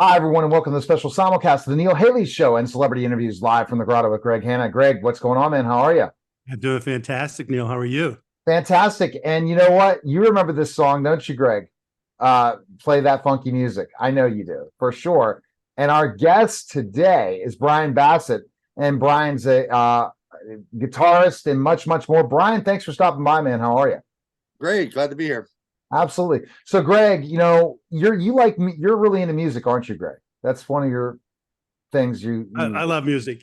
Hi, everyone, and welcome to the special simulcast of the Neil Haley Show and celebrity interviews live from the Grotto with Greg Hanna. Greg, what's going on, man? How are you? I'm doing fantastic, Neil. How are you? Fantastic. And you know what? You remember this song, don't you, Greg? Play that funky music. I know you do, for sure. And our guest today is Bryan Bassett, and Bryan's a guitarist and much, much more. Bryan, thanks for stopping by, man. How are you? Great, glad to be here. Absolutely. So, Greg, you like me. You're really into music, aren't you, Greg? That's one of your things. I love music.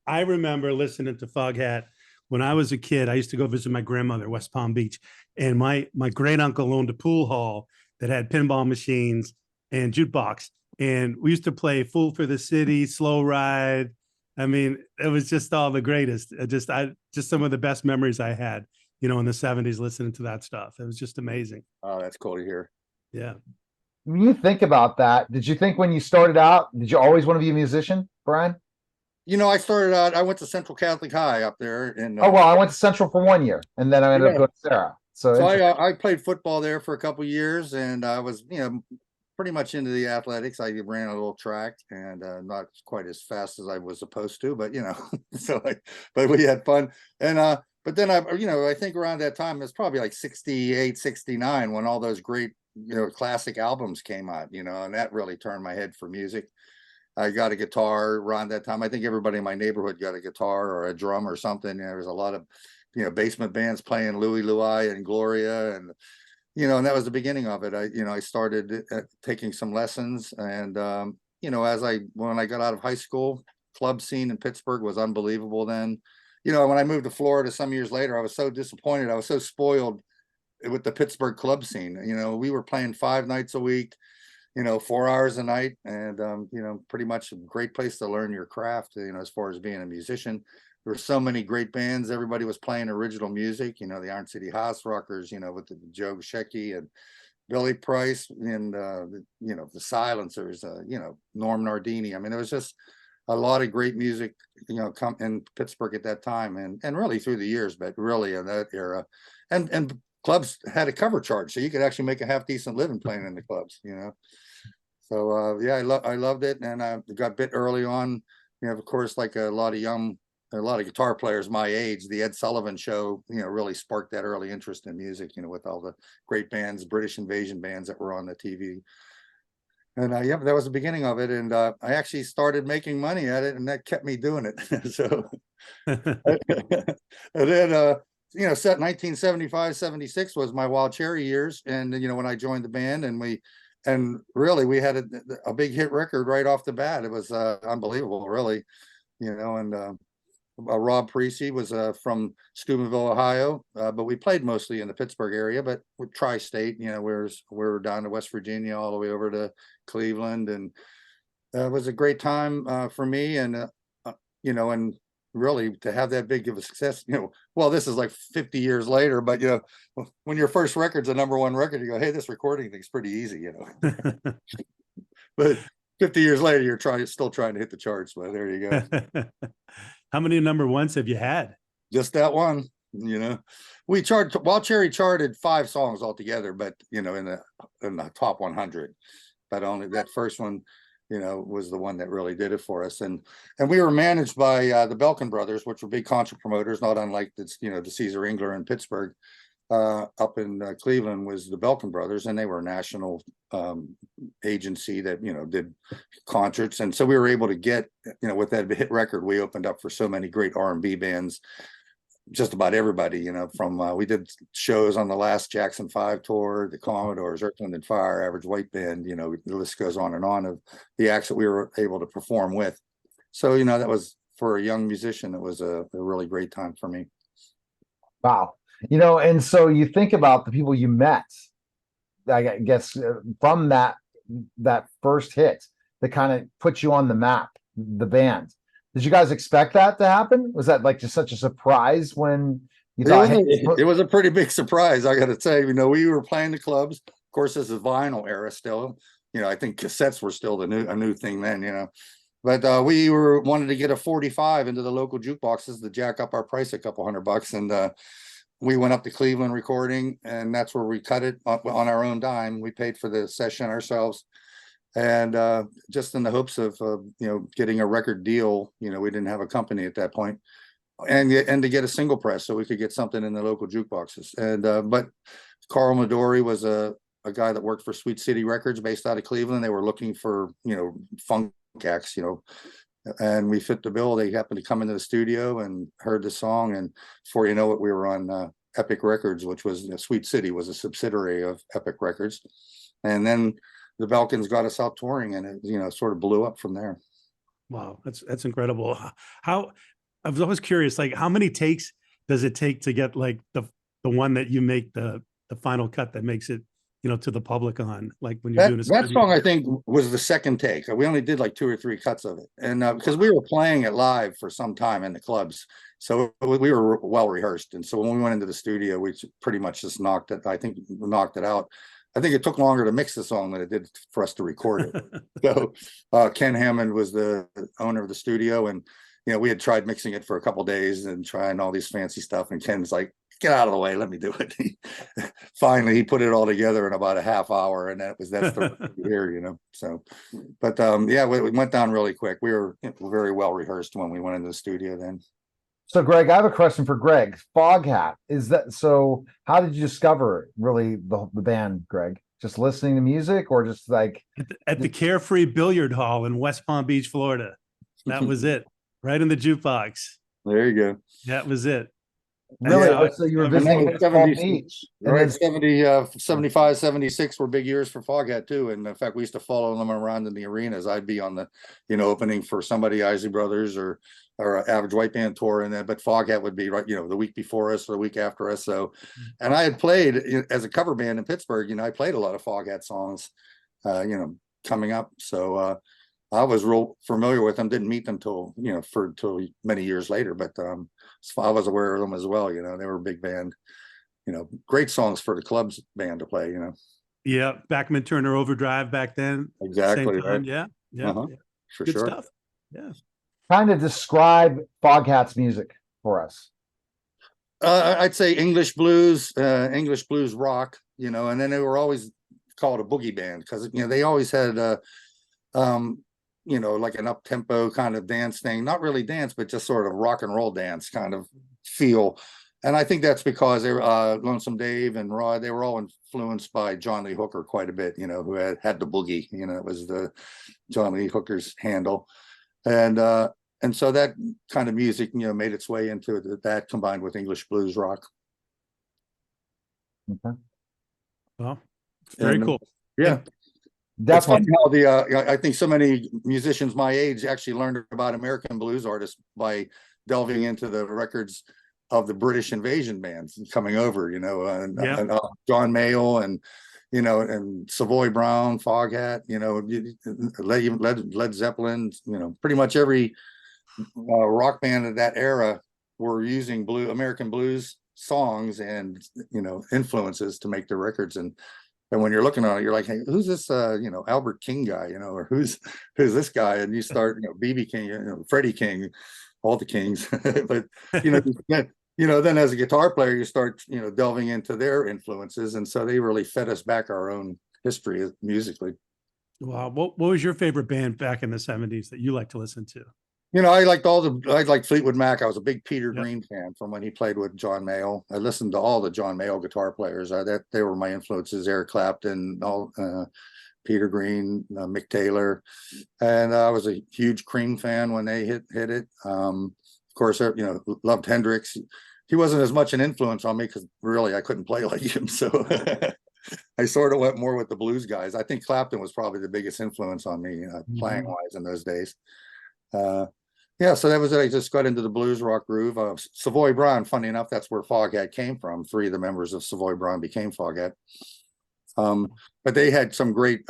I remember listening to FogHat when I was a kid. I used to go visit my grandmother, West Palm Beach, and my great uncle owned a pool hall that had pinball machines and jukebox, and we used to play "Fool for the City," "Slow Ride." I mean, it was just all the greatest. Just some of the best memories I had. In the '70s, listening to that stuff. It was just amazing. Oh, that's cool to hear. Yeah. When you think about that, did you think when you started out, did you always want to be a musician, Bryan? I started out, I went to Central Catholic High up there. Oh, well, I went to Central for 1 year, and then I ended up going to Sarah. So I played football there for a couple of years, and I was, pretty much into the athletics. I ran a little track, and not quite as fast as I was supposed to, but, but we had fun. And, but then I think around that time, it's probably like 68, 69, when all those great, classic albums came out, and that really turned my head for music. I got a guitar around that time. I think everybody in my neighborhood got a guitar or a drum or something. There was a lot of, basement bands playing Louie Louie and Gloria, and, and that was the beginning of it. I started taking some lessons, and, when I got out of high school, club scene in Pittsburgh was unbelievable then. When I moved to Florida some years later, I was so disappointed. I was so spoiled with the Pittsburgh club scene. We were playing 5 nights a week, 4 hours a night, and, pretty much a great place to learn your craft, as far as being a musician. There were so many great bands. Everybody was playing original music, the Iron City House Rockers, with the Joe Shecky and Billy Price, and, the Silencers, Norm Nardini. I mean, it was just a lot of great music, come in Pittsburgh at that time, and really through the years, but really in that era, and clubs had a cover charge, so you could actually make a half decent living playing in the clubs, So yeah, I loved it, and I got bit early on, of course, like a lot of guitar players my age. The Ed Sullivan Show, really sparked that early interest in music, with all the great bands, British Invasion bands that were on the TV. And yeah, that was the beginning of it. And I actually started making money at it, and that kept me doing it. So, and then, set 1975, 76 was my Wild Cherry years. And, when I joined the band, and really we had a big hit record right off the bat. It was unbelievable, really, and Rob Parisi was from Steubenville, Ohio, but we played mostly in the Pittsburgh area, but with tri-state, we're down to West Virginia, all the way over to Cleveland, and it was a great time for me, and and really to have that big of a success. Well, this is like 50 years later, but when your first record's a #1 record, you go, hey, this recording thing's pretty easy, But 50 years later, you're still trying to hit the charts. But there you go. How many #1s have you had? Just that one. Wild Cherry charted 5 songs altogether, but in the top 100. But only that first one, was the one that really did it for us. And we were managed by the Belkin brothers, which were big concert promoters, not unlike the Caesar Ingler in Pittsburgh. Up in Cleveland was the Belkin brothers, and they were a national agency that did concerts, and so we were able to get, with that hit record, we opened up for so many great R&B bands, just about everybody, from we did shows on the last Jackson 5 tour, the Commodores, Earth, Wind and Fire, Average White Band, the list goes on of the acts that we were able to perform with. So that was, for a young musician, it was a really great time for me. Wow. And so you think about the people you met, I guess, from that first hit that kind of put you on the map, the band. Did you guys expect that to happen? Was that like just such a surprise when you thought? It was a pretty big surprise, I got to say. We were playing the clubs. Of course, this is vinyl era still. I think cassettes were still a new thing then. But we wanted to get a 45 into the local jukeboxes to jack up our price a couple $100, and we went up to Cleveland recording, and that's where we cut it on our own dime. We paid for the session ourselves. And just in the hopes of getting a record deal. We didn't have a company at that point, and to get a single press so we could get something in the local jukeboxes. And but Carl Midori was a guy that worked for Sweet City Records based out of Cleveland. They were looking for funk acts, and we fit the bill. They happened to come into the studio and heard the song, and before you know it, we were on Epic Records, which was Sweet City was a subsidiary of Epic Records. And then the Belkins got us out touring, and it sort of blew up from there. Wow, that's incredible. How I was always curious, like how many takes does it take to get like the one that you make the final cut that makes it to the public on, like when you're doing that song, I think, was the second take. We only did like 2 or 3 cuts of it, and because we were playing it live for some time in the clubs, so we were well rehearsed. And so when we went into the studio, we pretty much just knocked it out. I think it took longer to mix the song than it did for us to record it. So Ken Hammond was the owner of the studio, and we had tried mixing it for a couple of days and trying all these fancy stuff, and Ken's like, get out of the way, let me do it. Finally, he put it all together in about a half hour, and that's the here, So, but yeah, we went down really quick. We were very well rehearsed when we went into the studio then. So, Greg, I have a question for Greg. FogHat, is that so? How did you discover really the band, Greg? Just listening to music, or just like at the Carefree Billiard Hall in West Palm Beach, Florida? That was it, right in the jukebox. There you go. That was it. Really? So you were visiting 70, right? 75, 76 were big years for FogHat too. And in fact, we used to follow them around in the arenas. I'd be on the, opening for somebody, Isley Brothers or Average White Band tour, and then but FogHat would be right, the week before us or the week after us. So, and I had played as a cover band in Pittsburgh. I played a lot of FogHat songs, coming up. So I was real familiar with them. Didn't meet them till many years later, but I was aware of them as well. They were a big band. Great songs for the clubs band to play. Yeah, Bachman Turner Overdrive back then. Exactly. Right. Yeah. Yeah. For Good sure. stuff. Yeah. Kind of describe FogHat's music for us. I'd say English blues rock, and then they were always called a boogie band because they always had like an up tempo kind of dance thing, not really dance, but just sort of rock and roll dance kind of feel. And I think that's because they were Lonesome Dave and Rod, they were all influenced by John Lee Hooker quite a bit, who had the boogie, it was the John Lee Hooker's handle. And so that kind of music, made its way into that combined with English blues rock. Okay. Well, very cool. Yeah. Definitely. How I think so many musicians my age actually learned about American blues artists by delving into the records of the British invasion bands coming over, and John Mayall and Savoy Brown, FogHat, Led Zeppelin, pretty much every rock band of that era were using American blues songs and influences to make their records. And when you're looking at it, you're like, hey, who's this Albert King guy, or who's this guy? And you start, BB King, Freddie King, all the Kings. But then as a guitar player, you start delving into their influences, and so they really fed us back our own history musically. Wow. What was your favorite band back in the 70s that you like to listen to? I liked Fleetwood Mac. I was a big Peter Green fan from when he played with John Mayall. I listened to all the John Mayall guitar players. They were my influences. Eric Clapton, Peter Green, Mick Taylor, and I was a huge Cream fan when they hit it. Of course, loved Hendrix. He wasn't as much an influence on me because really I couldn't play like him. So I sort of went more with the blues guys. I think Clapton was probably the biggest influence on me playing wise in those days. So that was it. I just got into the blues rock groove. Savoy Brown, funny enough, that's where FogHat came from. 3 of the members of Savoy Brown became FogHat. But they had some great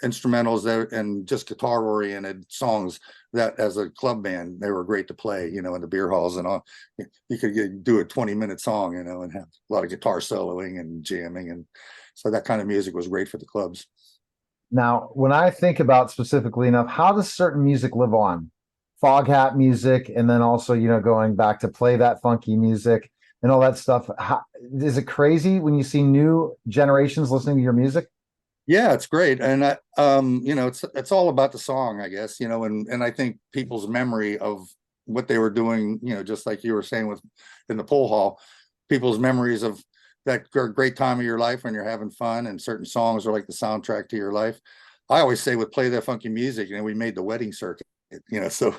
instrumentals there and just guitar oriented songs that as a club band, they were great to play, in the beer halls and all. You could do a 20-minute song, and have a lot of guitar soloing and jamming. And so that kind of music was great for the clubs. Now, when I think about specifically enough, how does certain music live on? FogHat music, and then also, going back to play that funky music and all that stuff. Is it crazy when you see new generations listening to your music? Yeah, it's great. And it's all about the song, I guess, and I think people's memory of what they were doing, just like you were saying with in the pool hall, people's memories of that great time of your life when you're having fun, and certain songs are like the soundtrack to your life. I always say with Play That Funky Music, we made the wedding circuit, so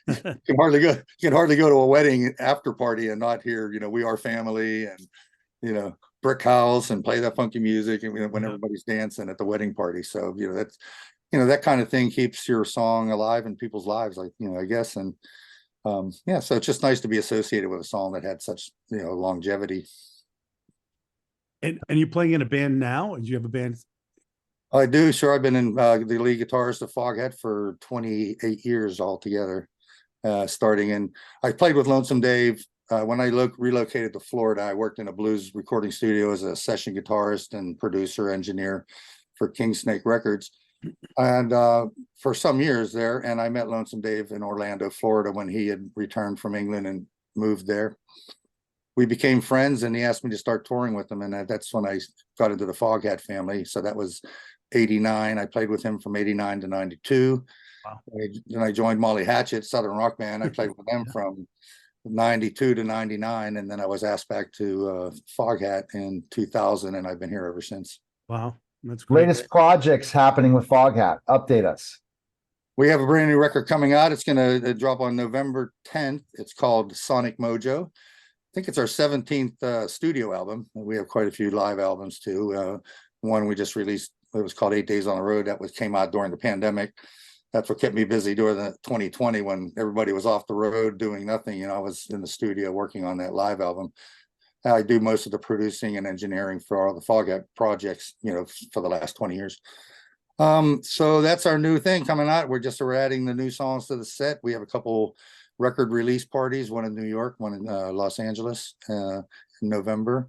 you can hardly go to a wedding after party and not hear, We Are Family, and brick house, and Play That Funky Music, and when everybody's dancing at the wedding party. So that's that kind of thing keeps your song alive in people's lives, like I guess. And yeah, so it's just nice to be associated with a song that had such longevity. And you're playing in a band now? Do you have a band? I do, sure. I've been in the lead guitarist of FogHat for 28 years altogether. Starting in, I played with Lonesome Dave. When I relocated to Florida, I worked in a blues recording studio as a session guitarist and producer engineer for King Snake Records. And for some years there, and I met Lonesome Dave in Orlando, Florida, when he had returned from England and moved there. We became friends, and he asked me to start touring with him, and that's when I got into the FogHat family. So that was 89. I played with him from 89 to 92. Wow. Then I joined Molly Hatchet, Southern rock band. I played with them from 92 to 99, and then I was asked back to FogHat in 2000, and I've been here ever since. Wow, that's great. Latest projects happening with FogHat. Update us. We have a brand new record coming out. It's going to drop on November 10th. It's called Sonic Mojo. I think it's our 17th studio album. We have quite a few live albums too. One we just released, it was called 8 Days on the Road. That came out during the pandemic. That's what kept me busy during the 2020 when everybody was off the road doing nothing. I was in the studio working on that live album. I do most of the producing and engineering for all the FogHat projects, for the last 20 years. So that's our new thing coming out. We're adding the new songs to the set. We have a couple record release parties, one in New York, one in Los Angeles in November.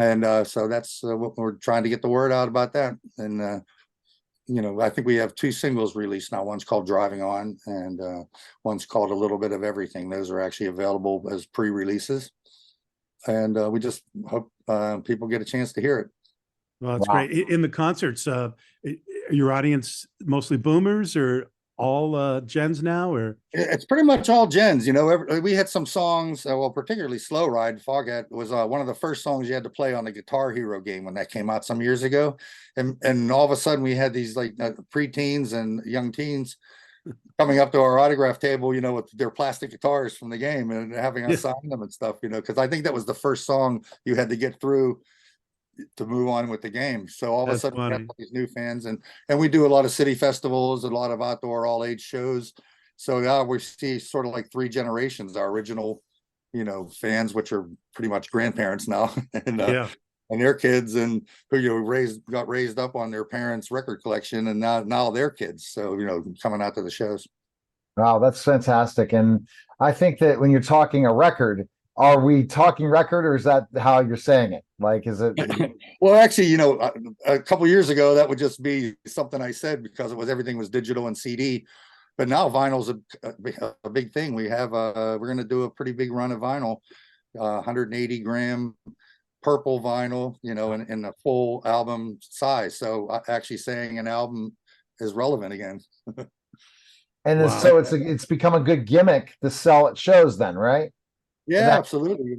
And so that's what we're trying to get the word out about that. And I think we have 2 singles released now. One's called Driving On, and one's called A Little Bit of Everything. Those are actually available as pre-releases. And we just hope people get a chance to hear it. Well, that's great. In the concerts, your audience mostly boomers or all gens now, or? It's pretty much all gens. We had some songs, particularly Slow Ride. FogHat was one of the first songs you had to play on the Guitar Hero game when that came out some years ago. And all of a sudden we had these like preteens and young teens coming up to our autograph table, with their plastic guitars from the game and having us sign them and stuff, because I think that was the first song you had to get through to move on with the game. So all of a sudden we have these new fans, and we do a lot of city festivals, a lot of outdoor all age shows. So now we see sort of like 3 generations, our original, fans, which are pretty much grandparents now, and their kids, and who got raised up on their parents' record collection, and now their kids. So coming out to the shows. Wow, that's fantastic. And I think that when you're talking a record, are we talking record, or is that how you're saying it? Like, is it? Well, actually, a couple years ago, that would just be something I said because everything was digital and CD. But now vinyl's a big thing. We're going to do a pretty big run of vinyl, 180 gram purple vinyl, in a full album size. So actually saying an album is relevant again. And so it's become a good gimmick to sell at shows then, right? Yeah, absolutely.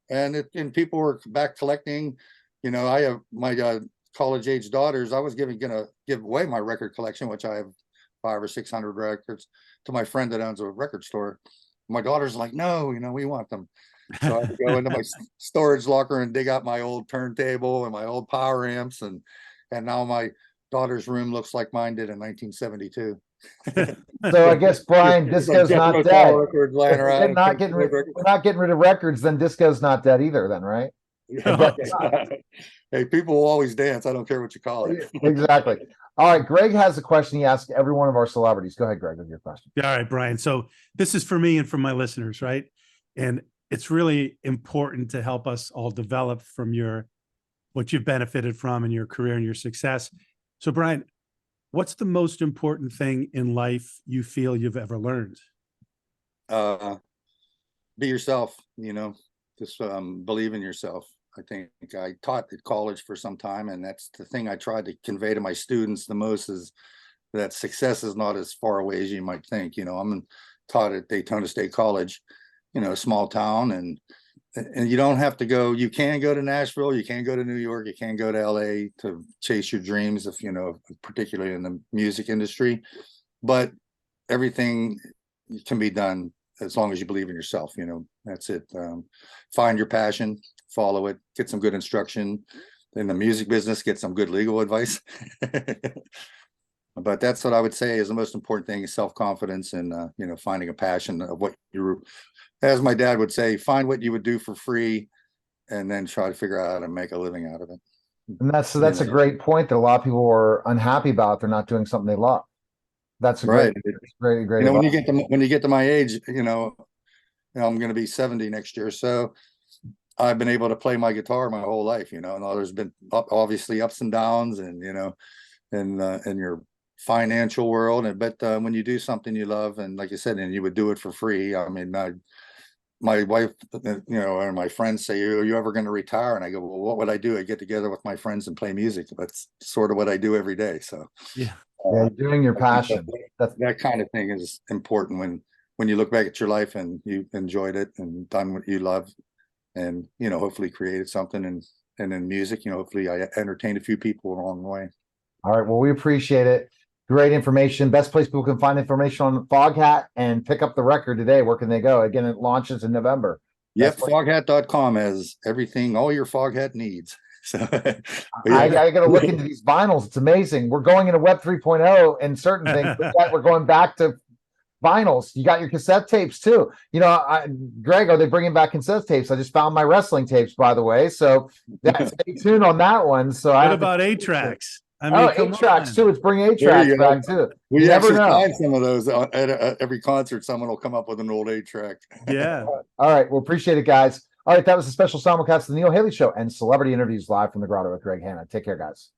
And people were back collecting. I have my college age daughters. I was gonna give away my record collection, which I have 500 or 600 records, to my friend that owns a record store. My daughter's like, no, we want them. So I had to go into my storage locker and dig out my old turntable and my old power amps, and now my daughter's room looks like mine did in 1972. So I guess, Brian, disco's not dead. We're not getting rid of records, then disco's not dead either, then, right? Hey, people will always dance. I don't care what you call it. Exactly. All right, Greg has a question he asked every one of our celebrities. Go ahead, Greg, with your question. All right, Brian. So this is for me and for my listeners, right? And it's really important to help us all develop from what you've benefited from in your career and your success. So, Brian, what's the most important thing in life you feel you've ever learned? Be yourself, just believe in yourself. I think I taught at college for some time, and that's the thing I tried to convey to my students the most, is that success is not as far away as you might think. I'm taught at Daytona State College, a small town, and you don't have to go. You can go to Nashville, you can go to New York, you can go to LA to chase your dreams, if particularly in the music industry. But everything can be done as long as you believe in yourself. That's it. Find your passion, follow it, get some good instruction in the music business, get some good legal advice. But that's what I would say is the most important thing, is self-confidence, and finding a passion of what you, as my dad would say, find what you would do for free and then try to figure out how to make a living out of it. And that's a great point that a lot of people are unhappy about. They're not doing something they love. That's a great, great. When you get to my age, I'm going to be 70 next year, so I've been able to play my guitar my whole life. And there's been obviously ups and downs, and in your financial world, but when you do something you love, and like you said, and you would do it for free. I mean, my wife, and my friends say, "Are you ever going to retire?" And I go, "Well, what would I do? I get together with my friends and play music." That's sort of what I do every day. So yeah, doing your passion. That kind of thing is important when you look back at your life and you enjoyed it and done what you love, and hopefully created something. And in music, hopefully I entertained a few people along the way. All right. Well, we appreciate it. Great information. Best place people can find information on FogHat and pick up the record today. Where can they go? Again, it launches in November. Yep, foghat.com has everything, all your FogHat needs. So I got to look into these vinyls. It's amazing. We're going into Web 3.0 and certain things, but we're going back to vinyls. You got your cassette tapes too. Greg, are they bringing back cassette tapes? I just found my wrestling tapes, by the way. So stay tuned on that one. So what about 8-tracks? I mean, 8-tracks too. It's bringing 8-tracks back too. We never know. Find some of those at every concert. Someone will come up with an old 8-track. Yeah. All right. Well, appreciate it, guys. All right. That was a special simulcast of the Neil Haley Show and celebrity interviews live from the Grotto with Greg Hanna. Take care, guys.